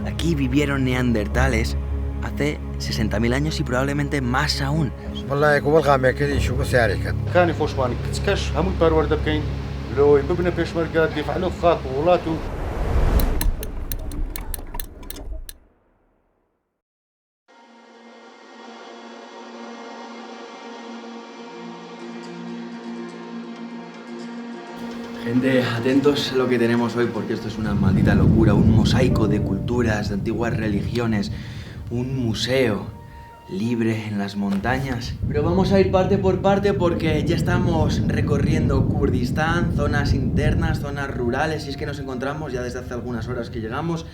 Aquí vivieron neandertales hace 60.000 años y probablemente más aún. والله قبل غامي كده يشوفوا سعري كان كان يفوشواني كتكش همون برورده بكين لو يببنا بيشمركات يفعلوا خاط وولاتو. Gente, atentos a lo que tenemos hoy porque esto es una maldita locura, un mosaico de culturas, de antiguas religiones, un museo libre en las montañas. Pero vamos a ir parte por parte porque ya estamos recorriendo Kurdistán, zonas internas, zonas rurales, y es que nos encontramos ya desde hace algunas horas que llegamos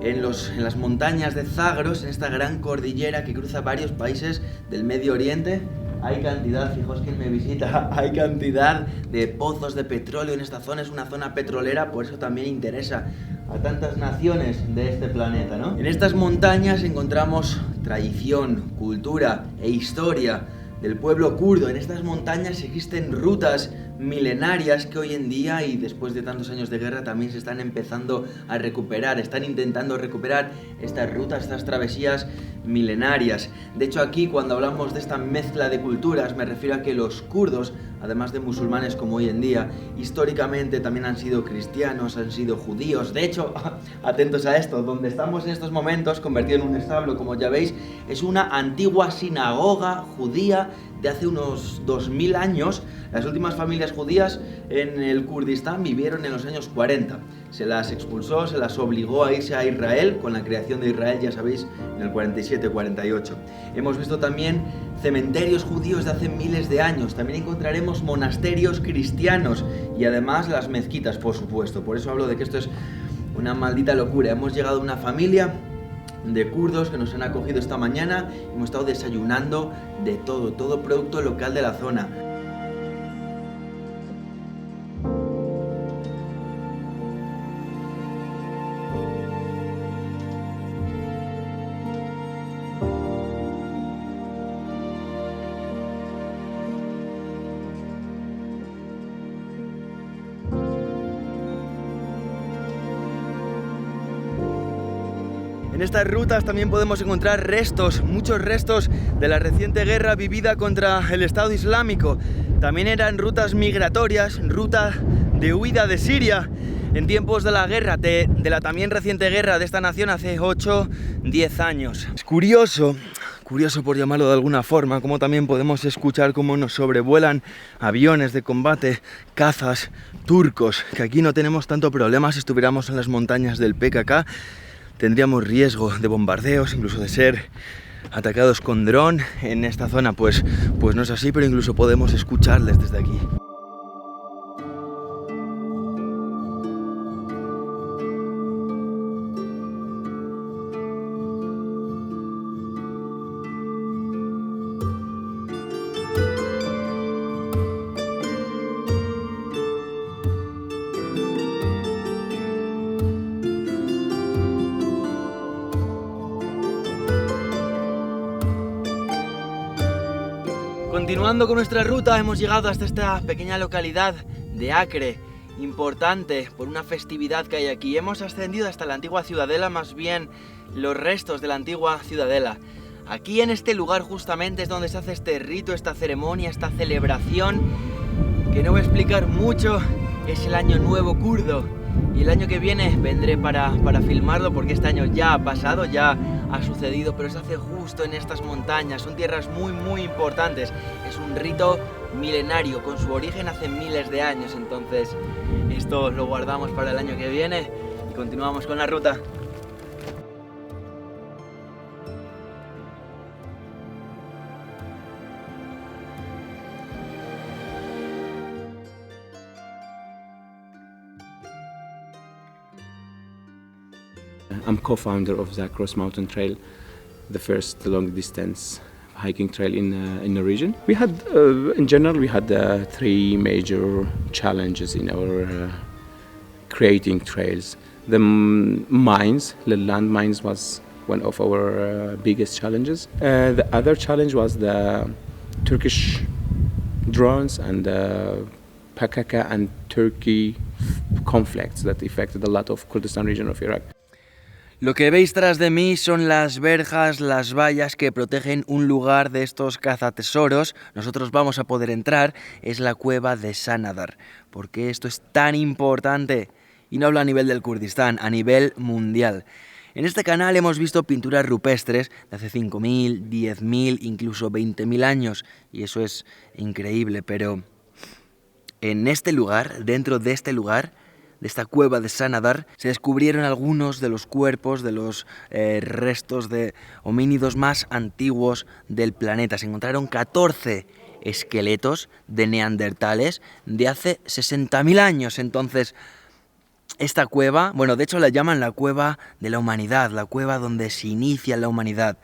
en las montañas de Zagros, en esta gran cordillera que cruza varios países del Medio Oriente. Hay cantidad, fijaos quien me visita, hay cantidad de pozos de petróleo en esta zona, es una zona petrolera, por eso también interesa a tantas naciones de este planeta, ¿no? En estas montañas encontramos tradición, cultura e historia del pueblo kurdo. En estas montañas existen rutas milenarias que hoy en día y después de tantos años de guerra también se están empezando a recuperar, están intentando recuperar estas rutas, estas travesías milenarias. De hecho, aquí cuando hablamos de esta mezcla de culturas me refiero a que los kurdos, además de musulmanes como hoy en día, históricamente también han sido cristianos, han sido judíos. De hecho, atentos a esto, donde estamos en estos momentos, convertido en un establo, como ya veis, es una antigua sinagoga judía de hace unos 2000 años. Las últimas familias judías en el Kurdistán vivieron en los años 40. Se las expulsó, se las obligó a irse a Israel, con la creación de Israel, ya sabéis, en el 47-48. Hemos visto también cementerios judíos de hace miles de años. También encontraremos monasterios cristianos y además las mezquitas, por supuesto. Por eso hablo de que esto es una maldita locura. Hemos llegado a una familia de kurdos que nos han acogido esta mañana. Hemos estado desayunando de todo producto local de la zona. En estas rutas también podemos encontrar restos, muchos restos de la reciente guerra vivida contra el Estado Islámico. También eran rutas migratorias, ruta de huida de Siria en tiempos de la guerra, de la también reciente guerra de esta nación hace 8-10 años. Es curioso por llamarlo de alguna forma, como también podemos escuchar cómo nos sobrevuelan aviones de combate, cazas turcos, que aquí no tenemos tanto problema. Si estuviéramos en las montañas del PKK, tendríamos riesgo de bombardeos, incluso de ser atacados con dron. En esta zona pues no es así, pero incluso podemos escucharles desde aquí. Continuando con nuestra ruta, hemos llegado hasta esta pequeña localidad de Acre, importante por una festividad que hay aquí. Hemos ascendido hasta la antigua ciudadela, más bien los restos de la antigua ciudadela. Aquí en este lugar justamente es donde se hace este rito, esta ceremonia, esta celebración, que no voy a explicar mucho, es el Año Nuevo kurdo. Y el año que viene vendré para filmarlo porque este año ya ha pasado, ya ha sucedido, pero se hace justo en estas montañas. Son tierras muy importantes. Es un rito milenario, con su origen hace miles de años. Entonces esto lo guardamos para el año que viene y continuamos con la ruta. I'm co-founder of Zagros Mountain Trail, the first long-distance hiking trail in the region. We had, in general, we had 3 major challenges in our creating trails. The mines, the land mines, was one of our biggest challenges. The other challenge was the Turkish drones and PKK and Turkey conflicts that affected a lot of Kurdistan region of Iraq. Lo que veis tras de mí son las verjas, las vallas que protegen un lugar de estos cazatesoros. Nosotros vamos a poder entrar, es la cueva de Sanadar. ¿Por qué esto es tan importante? Y no hablo a nivel del Kurdistán, a nivel mundial. En este canal hemos visto pinturas rupestres de hace 5.000, 10.000, incluso 20.000 años. Y eso es increíble, pero en este lugar, dentro de este lugar, de esta cueva de Sanadar, se descubrieron algunos de los cuerpos, de los restos de homínidos más antiguos del planeta. Se encontraron 14 esqueletos de neandertales de hace 60.000 años. Entonces, esta cueva, bueno, de hecho la llaman la cueva de la humanidad, la cueva donde se inicia la humanidad.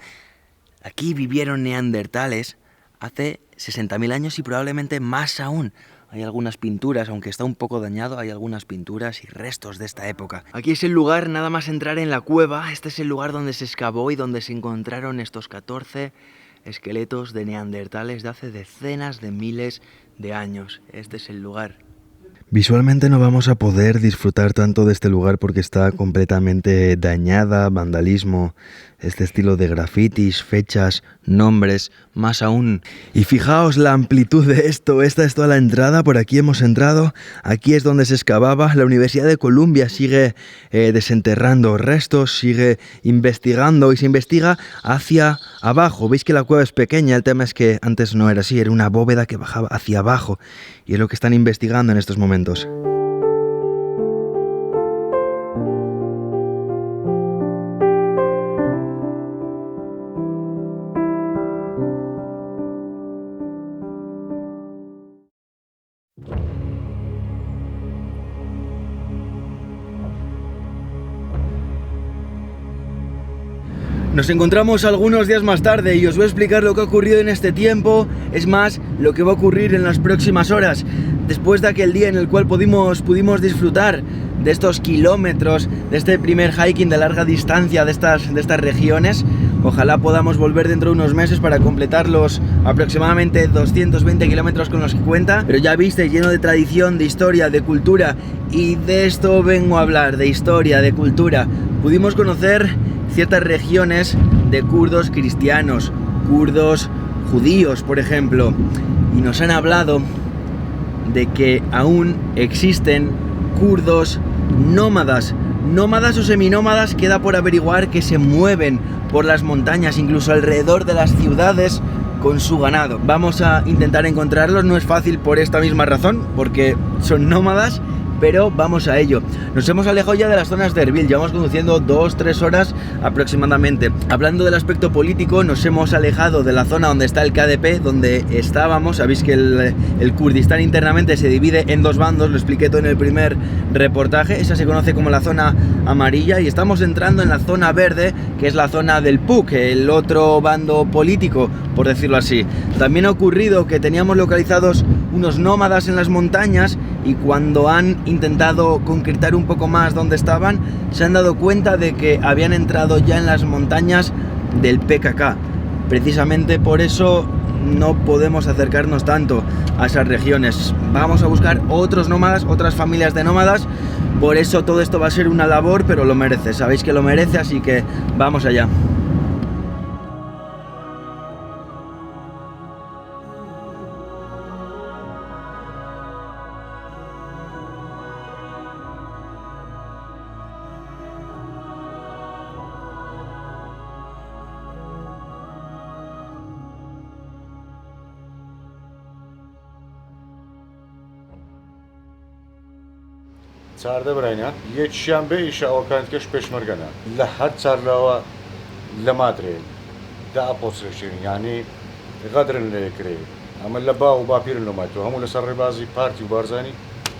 Aquí vivieron neandertales hace 60.000 años y probablemente más aún. Hay algunas pinturas, aunque está un poco dañado, hay algunas pinturas y restos de esta época. Aquí es el lugar, nada más entrar en la cueva, este es el lugar donde se excavó y donde se encontraron estos 14 esqueletos de neandertales de hace decenas de miles de años. Este es el lugar. Visualmente no vamos a poder disfrutar tanto de este lugar porque está completamente dañada, vandalismo, este estilo de grafitis, fechas, nombres, más aún. Y fijaos la amplitud de esto, esta es toda la entrada, por aquí hemos entrado, aquí es donde se excavaba, la Universidad de Columbia sigue desenterrando restos, sigue investigando y se investiga hacia abajo. Veis que la cueva es pequeña, el tema es que antes no era así, era una bóveda que bajaba hacia abajo y es lo que están investigando en estos momentos. Nos encontramos algunos días más tarde y os voy a explicar lo que ha ocurrido en este tiempo, es más, lo que va a ocurrir en las próximas horas. Después de aquel día en el cual pudimos disfrutar de estos kilómetros, de este primer hiking de larga distancia de estas regiones, ojalá podamos volver dentro de unos meses para completar los aproximadamente 220 kilómetros con los que cuenta. Pero ya visteis, lleno de tradición, de historia, de cultura, y de esto vengo a hablar, de historia, de cultura. Pudimos conocer ciertas regiones de kurdos cristianos, kurdos judíos, por ejemplo, y nos han hablado de que aún existen kurdos nómadas o seminómadas, queda por averiguar, que se mueven por las montañas, incluso alrededor de las ciudades, con su ganado. Vamos a intentar encontrarlos, no es fácil por esta misma razón, porque son nómadas, pero vamos a ello. Nos hemos alejado ya de las zonas de Erbil, llevamos conduciendo 2-3 horas aproximadamente. Hablando del aspecto político, nos hemos alejado de la zona donde está el KDP, donde estábamos. Sabéis que el Kurdistán internamente se divide en dos bandos, lo expliqué todo en el primer reportaje. Esa se conoce como la zona amarilla y estamos entrando en la zona verde, que es la zona del PUK, el otro bando político, por decirlo así. También ha ocurrido que teníamos localizados unos nómadas en las montañas y cuando han intentado concretar un poco más dónde estaban, se han dado cuenta de que habían entrado ya en las montañas del PKK. Precisamente por eso no podemos acercarnos tanto a esas regiones. Vamos a buscar otros nómadas, otras familias de nómadas. Por eso todo esto va a ser una labor, pero lo merece. Sabéis que lo merece, así que vamos allá. چارده براینا یک شنبه ایشا اوکانت کش پشمرگنا لحد صار لوا لمادري دا اپوسرشين يعني غدر الكري اما لبا وبابير لوماتو هم لسر بازي بارتي وبارزاني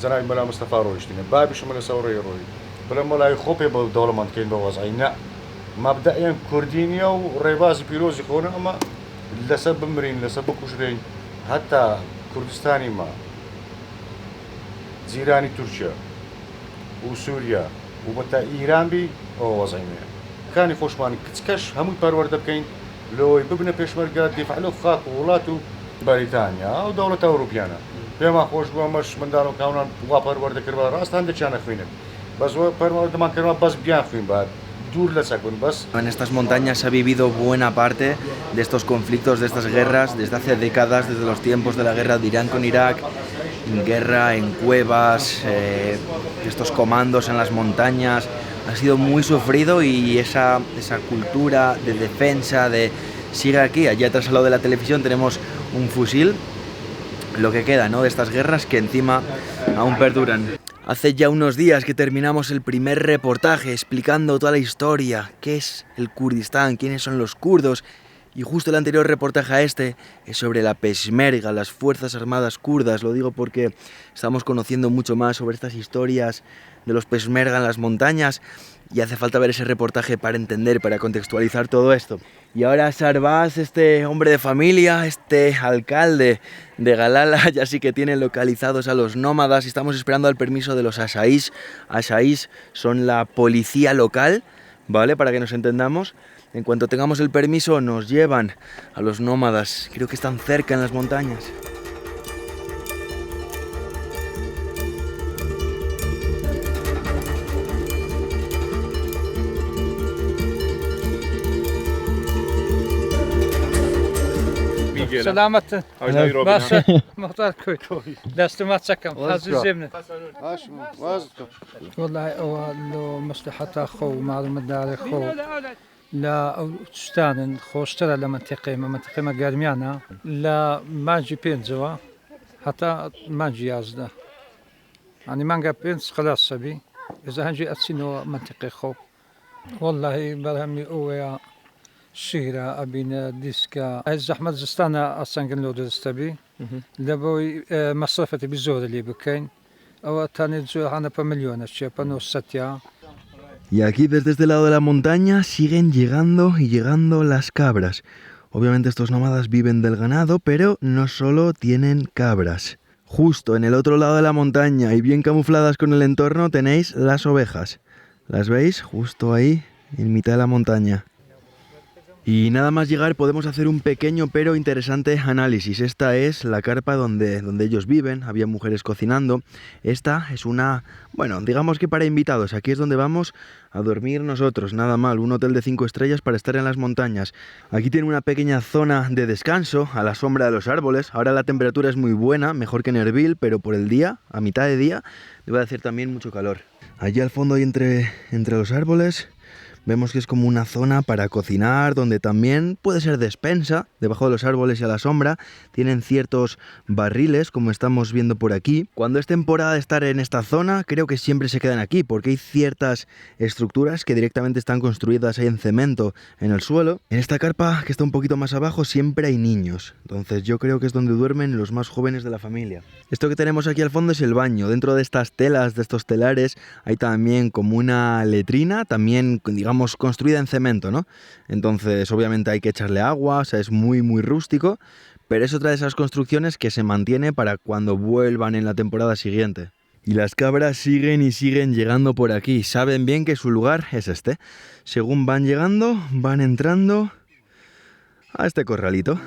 زناي ملا مصطفى روشتين بابي شمال سوري روي بلا ملا خوبي بدولمنت كاين بوازعينا مبدئيا كردينيا وريباز بيروزي خونا اما لسبب مرين لسبب كشرين حتى كردستاني ما زيراني تركيا وسوريا وبتا إيران بي أو وضعينا كان خوشمان كتكش همو باروردة بكين لو يببنا بيشمرقات دفع له خاك وولاتو بريطانيا أو دولة أوروبيانا پێما خۆش بووەمەش منداڵ و کاونان وا پەروەردەکردەوە ڕاستان دەچانە خوێنن بەس پەروەردەمان کردەوە بەس بیان خوێن بعد دور لە چەکون بەس. En estas montañas se ha vivido buena parte de estos conflictos, de estas guerras, desde hace décadas, desde los tiempos de la guerra de Irán con Irak, guerra en cuevas, estos comandos en las montañas. Ha sido muy sufrido y esa cultura de defensa, de sigue aquí. Allí atrás al lado de la televisión tenemos un fusil, lo que queda, ¿no?, de estas guerras que encima aún perduran. Hace ya unos días que terminamos el primer reportaje explicando toda la historia, qué es el Kurdistán, quiénes son los kurdos, y justo el anterior reportaje a este es sobre la Peshmerga, las Fuerzas Armadas kurdas. Lo digo porque estamos conociendo mucho más sobre estas historias de los Peshmerga en las montañas y hace falta ver ese reportaje para entender, para contextualizar todo esto. Y ahora Shahrbaz, este hombre de familia, este alcalde de Galala, ya sí que tiene localizados a los nómadas y estamos esperando el permiso de los Ashaís. Ashaís son la policía local, ¿vale?, para que nos entendamos. En cuanto tengamos el permiso nos llevan a los nómadas, creo que están cerca en las montañas. سلامت باشه مختار کوی دست ما چکم حاضر زمن والله لو مصلحة خو معلومة دار خو لا تستان خوشتر لمنطقة ما قرميانا لا ما جي بينزوا حتى ما جي يازده يعني ما بينز خلاص سبي إذا هنجي أتسينو منطقة خو والله برهمي أويا شيرا أبينا ديسكا الزحمة زستانا أصلا قلنا دستبي لبوي مصرفتي بزور اللي بكين أو تاني زور أنا بمليون أشياء بنو ستيا. Y aquí desde este lado de la montaña siguen llegando y llegando las cabras. Obviamente estos nómadas viven del ganado, pero no solo tienen cabras. Justo en el otro lado de la montaña y bien camufladas con el entorno tenéis las ovejas. ¿Las veis? Justo ahí, en mitad de la montaña. Y nada más llegar podemos hacer un pequeño pero interesante análisis. Esta es la carpa donde ellos viven, había mujeres cocinando. Esta es una, bueno, digamos que para invitados. Aquí es donde vamos a dormir nosotros, nada mal, un hotel de 5 estrellas para estar en las montañas. Aquí tiene una pequeña zona de descanso a la sombra de los árboles. Ahora la temperatura es muy buena, mejor que en Erbil, pero por el día, a mitad de día, le va a hacer también mucho calor. Allí al fondo y entre los árboles vemos que es como una zona para cocinar, donde también puede ser despensa. Debajo de los árboles y a la sombra tienen ciertos barriles, como estamos viendo por aquí. Cuando es temporada de estar en esta zona, creo que siempre se quedan aquí, porque hay ciertas estructuras que directamente están construidas ahí en cemento en el suelo. En esta carpa, que está un poquito más abajo, siempre hay niños. Entonces yo creo que es donde duermen los más jóvenes de la familia. Esto que tenemos aquí al fondo es el baño. Dentro de estas telas, de estos telares, hay también como una letrina, también, digamos, construida en cemento, ¿no? Entonces obviamente hay que echarle agua, o sea, es muy rústico, pero es otra de esas construcciones que se mantiene para cuando vuelvan en la temporada siguiente. Y las cabras siguen y siguen llegando por aquí, saben bien que su lugar es este. Según van llegando, van entrando a este corralito.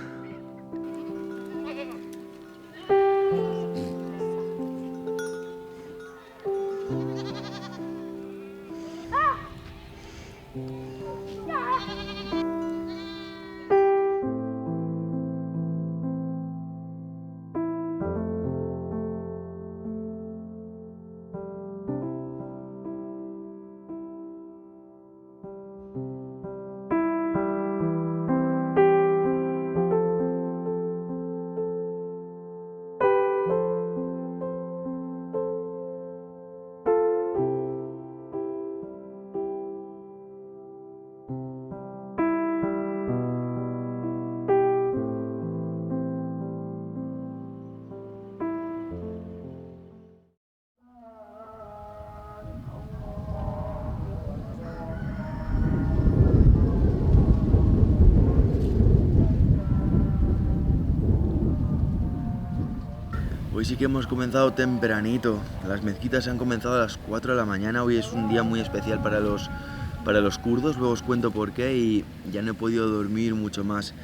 Hoy sí que hemos comenzado tempranito. Las mezquitas han comenzado a las 4 de la mañana. Hoy es un día muy especial para los kurdos. Luego os cuento por qué y ya no he podido dormir mucho más.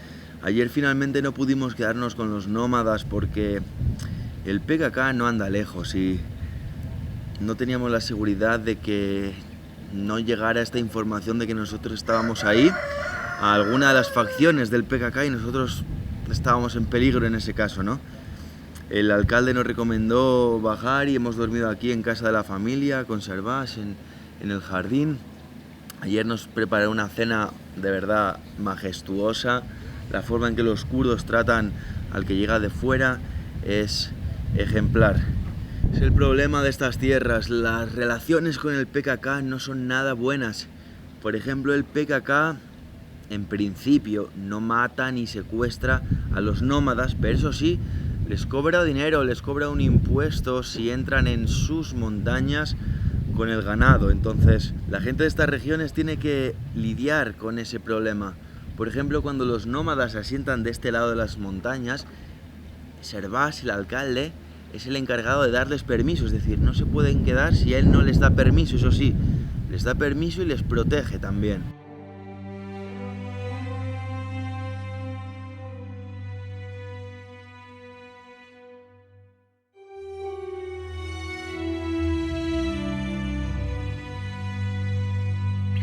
Ayer finalmente no pudimos quedarnos con los nómadas porque El PKK no anda lejos y no teníamos la seguridad de que no llegara esta información de que nosotros estábamos ahí a alguna de las facciones del PKK y nosotros estábamos en peligro en ese caso, ¿no? El alcalde nos recomendó bajar y hemos dormido aquí en casa de la familia, con Servás, en el jardín. Ayer nos preparé una cena de verdad majestuosa. La forma en que los kurdos tratan al que llega de fuera es ejemplar. Es el problema de estas tierras. Las relaciones con el PKK no son nada buenas. Por ejemplo, el PKK en principio no mata ni secuestra a los nómadas, pero eso sí, les cobra dinero, les cobra un impuesto si entran en sus montañas con el ganado. Entonces, la gente de estas regiones tiene que lidiar con ese problema. Por ejemplo, cuando los nómadas se asientan de este lado de las montañas, Servás, el alcalde, es el encargado de darles permiso, es decir, no se pueden quedar si él no les da permiso, eso sí, les da permiso y les protege también.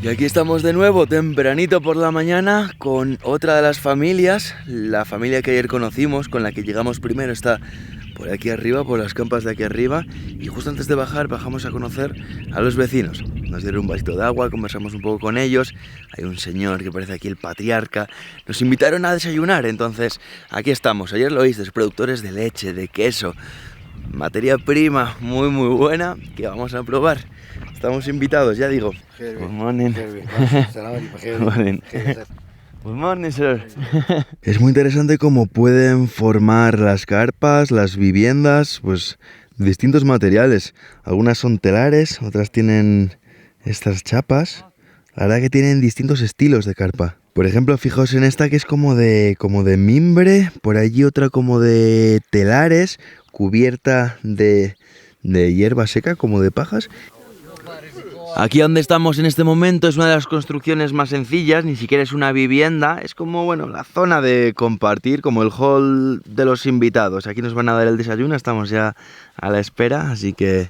Y aquí estamos de nuevo, tempranito por la mañana, con otra de las familias. La familia que ayer conocimos, con la que llegamos primero, está por aquí arriba, por las campas de aquí arriba. Y justo antes de bajar, bajamos a conocer a los vecinos. Nos dieron un vasito de agua, conversamos un poco con ellos. Hay un señor que parece aquí el patriarca. Nos invitaron a desayunar, entonces aquí estamos. Ayer lo oísteis, productores de leche, de queso. Materia prima muy buena que vamos a probar. Estamos invitados, ya digo. Good morning. Good morning, sir. Es muy interesante cómo pueden formar las carpas, las viviendas, pues distintos materiales. Algunas son telares, otras tienen estas chapas. La verdad que tienen distintos estilos de carpa. Por ejemplo, fijaos en esta que es como de mimbre, por allí otra como de telares, cubierta de hierba seca, como de pajas. Aquí donde estamos en este momento es una de las construcciones más sencillas, ni siquiera es una vivienda, es como, bueno, la zona de compartir, como el hall de los invitados. Aquí nos van a dar el desayuno, estamos ya a la espera, así que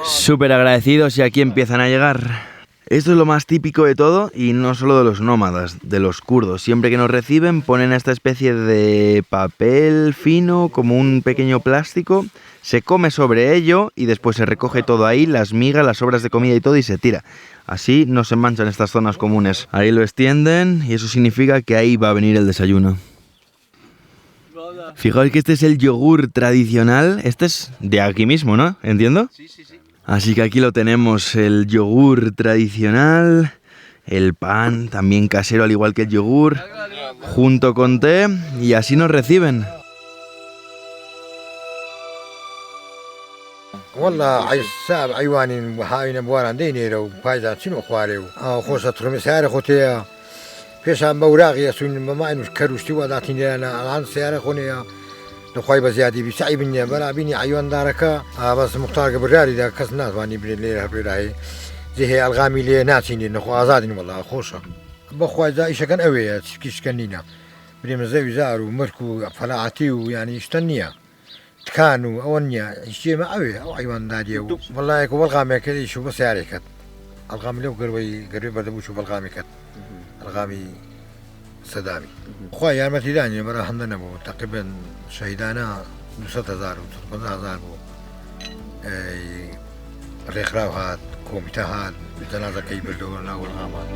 súper agradecidos y aquí empiezan a llegar. Esto es lo más típico de todo y no solo de los nómadas, de los kurdos. Siempre que nos reciben ponen esta especie de papel fino, como un pequeño plástico. Se come sobre ello y después se recoge todo ahí, las migas, las sobras de comida y todo, y se tira. Así no se manchan estas zonas comunes. Ahí lo extienden y eso significa que ahí va a venir el desayuno. Fijaos que este es el yogur tradicional. Este es de aquí mismo, ¿no? ¿Entiendo? Sí. Así que aquí lo tenemos, el yogur tradicional, el pan también casero al igual que el yogur, junto con té, y así nos reciben. والله عايز ساب عيواني وحاين بواران دينيرو وفايدة شنو خواريو خوصة ترمي سيارة خوتيا فيش عم بوراغي سوين ما إنوش كروشتي وداتيني أنا الآن سيارة خونيا نخواي بزيادة بسعي بني برا بني عيوان داركا بس مختار قبراري دا كاس ناس واني بري ليرة براهي زي هي الغامي لي ناسيني نخو آزادني والله خوشة بخواي دا إيشا كان أوي كيش كانينا بري مزاوي زارو مركو فلاعتي ويعني اشتنيا كانوا أونيا الشيء ما أوي أو عيوان داديو والله يكو الغامي كذي شو بس يعرفت الغامي لو قريب بدو شو الغامي كت الغامي صدامي خويا يعني ما تداني برا حمدنا بو تقريبا شهيدانا 200,000 و 300,000 بو ريخراو هاد كوميتا هاد بجنازة كيبردونا والغامات.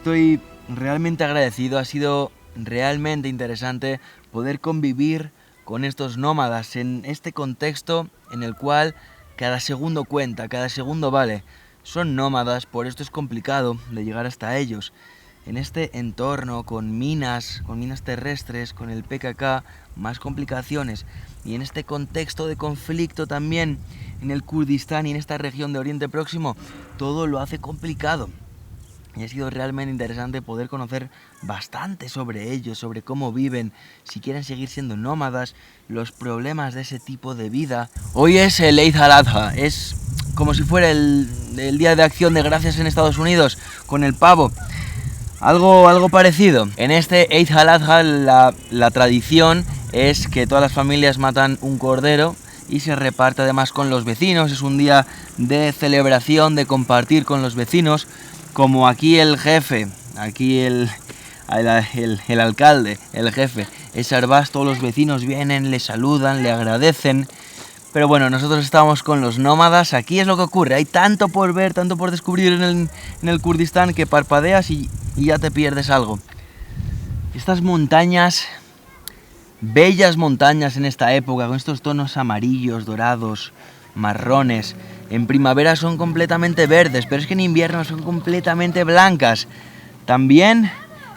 Estoy realmente agradecido, ha sido realmente interesante poder convivir con estos nómadas en este contexto en el cual cada segundo cuenta, cada segundo vale. Son nómadas, por esto es complicado de llegar hasta ellos. En este entorno, con minas terrestres, con el PKK, más complicaciones. Y en este contexto de conflicto también en el Kurdistán y en esta región de Oriente Próximo, todo lo hace complicado. Y ha sido realmente interesante poder conocer bastante sobre ellos, sobre cómo viven, si quieren seguir siendo nómadas, los problemas de ese tipo de vida. Hoy es el Eid al-Adha, es como si fuera el Día de Acción de Gracias en Estados Unidos, con el pavo. Algo parecido. En este Eid al-Adha la tradición es que todas las familias matan un cordero y se reparte además con los vecinos. Es un día de celebración, de compartir con los vecinos. Como aquí el jefe, aquí el alcalde, el jefe, es Arbás, todos los vecinos vienen, le saludan, le agradecen. Pero bueno, nosotros estamos con los nómadas, aquí es lo que ocurre, hay tanto por ver, tanto por descubrir en el Kurdistán que parpadeas y ya te pierdes algo. Estas montañas, bellas montañas en esta época, con estos tonos amarillos, dorados, marrones. En primavera son completamente verdes, pero es que en invierno son completamente blancas. También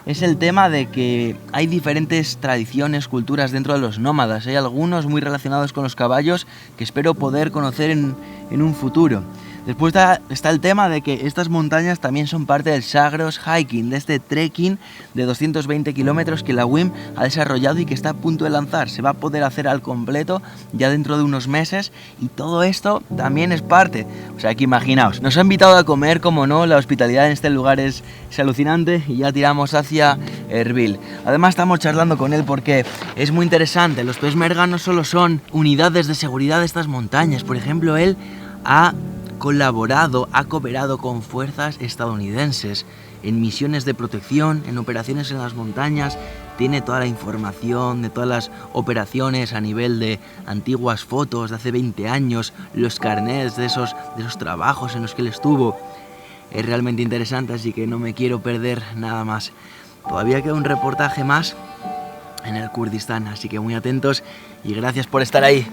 es el tema de que hay diferentes tradiciones, culturas dentro de los nómadas. Hay algunos muy relacionados con los caballos que espero poder conocer en un futuro. Después está el tema de que estas montañas también son parte del Zagros Hiking, de este trekking de 220 kilómetros que la WIM ha desarrollado y que está a punto de lanzar. Se va a poder hacer al completo ya dentro de unos meses y todo esto también es parte. O sea que imaginaos, nos ha invitado a comer, como no, la hospitalidad en este lugar es alucinante y ya tiramos hacia Erbil. Además estamos charlando con él porque es muy interesante. Los peshmerga no solo son unidades de seguridad de estas montañas, por ejemplo, él ha cooperado con fuerzas estadounidenses en misiones de protección, en operaciones en las montañas, tiene toda la información de todas las operaciones a nivel de antiguas fotos de hace 20 años, los carnets de esos trabajos en los que él estuvo. Es realmente interesante, así que no me quiero perder nada más. Todavía queda un reportaje más en el Kurdistán, así que muy atentos y gracias por estar ahí.